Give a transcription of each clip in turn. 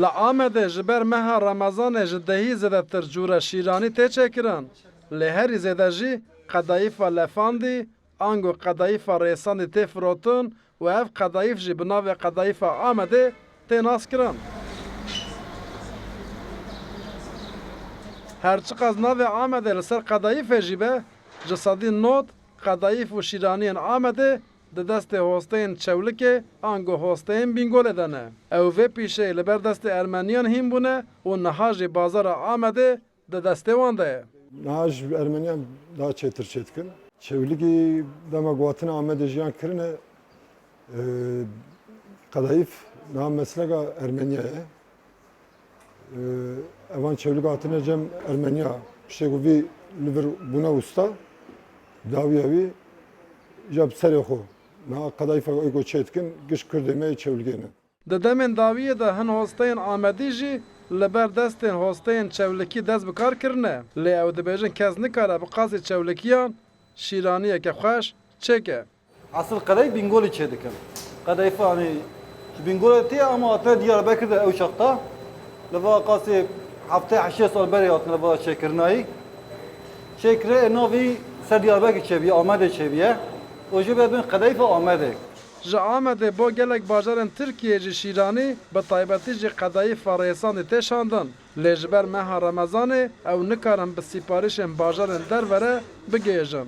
Li Amedê ji ber meha Remezanê ji dehî zêdetir cûra şîranî tê çêkirin. Lê herî zêde jî qedayîfa lefandî, ango qedayîfa rêsandî tê firotin û ev qedayîf jî bi navê qedayîfa Amedê tê naskirin. Herçi qas navê Amedê li ser qedayîfê jî be, ji sedî not qedayîf û şîraniyên Amedê di destê hosteyên Çewlikê ango hosteyên Bingolê de ne. Ew vê pîşeyê li ber destê Ermeniyan hîn bûne û niha jî bazara Amedê di destê wan de ye. Niha ji Ermeniyan daha çêtir çêtkin. Çewlikî dema guhatina Amedê jiyan kirine qedayîf niha mesleka Ermeniya ye. Evan Çewlik hatine cem Ermeniya piştê ku vî li vir bûna wista dawiya wî ji serê xwe niha qedayîfa êgo çêtkin giş Kurdê me Çewlikê ne. Di demên dawiyê de hin hosteyên Amedî jî li ber destên hosteyên Çewlikî dest bi kar kirine. Lê ew dibêjin kes nikare bi qasê Çewlikiyan şîraniyeke xweş çêke. Asıl kadayıf Bingol'ü çedik. Kadayıf hani Bingol'ü diye ama hatta Diyarbakır'da ev şakta. Leva qasî hafta 8 sal berê hatin leva çêkirnayî. Çêkirê navî ser Diyarbakır çeviye, Amedê çeviye. O jî bebin Qedayîfa Amedê. Ji Amedê bo gelek bajarên Tirkiyê jî şîranî bi taybetî jî qedayîfa rêsandî tê şandin. Lê ji ber meha Remezanê ew nikarin bi sîparîşên bajarên dervere bigêjin.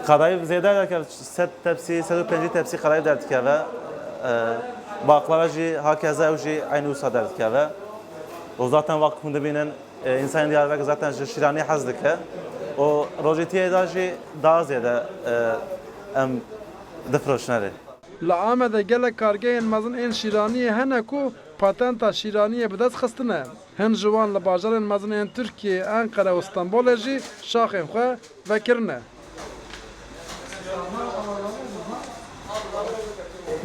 Kadayıf zêde derkeve 100 tepsî, 150 tepsî kadayıf derdikeve. Baklava jî hakeza ew jî aynı wisa derdikeve. O zaten vakit hûn dibînin insanên Diyarbakır zaten ji şîranî hez dike. O rojîtiyê de jî daha zêde em difirûşnerê. Li Amedê gelek kargehên mezin ên şîraniyê hene ku patenta şîraniyê bi dest xistine. Hin ji wan li bajarên mezin ên Tirkiyê, Enqere û Stenbolê jî şaxên xwe vekirine.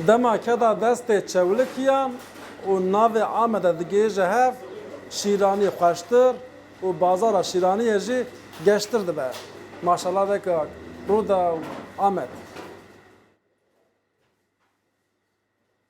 Dema keda destê Çewlikiyan û navê Amedê digêje hev şîranî xweştir û bazara şîraniyê jî geştir dibe. Maşallah veke Rûda Amed.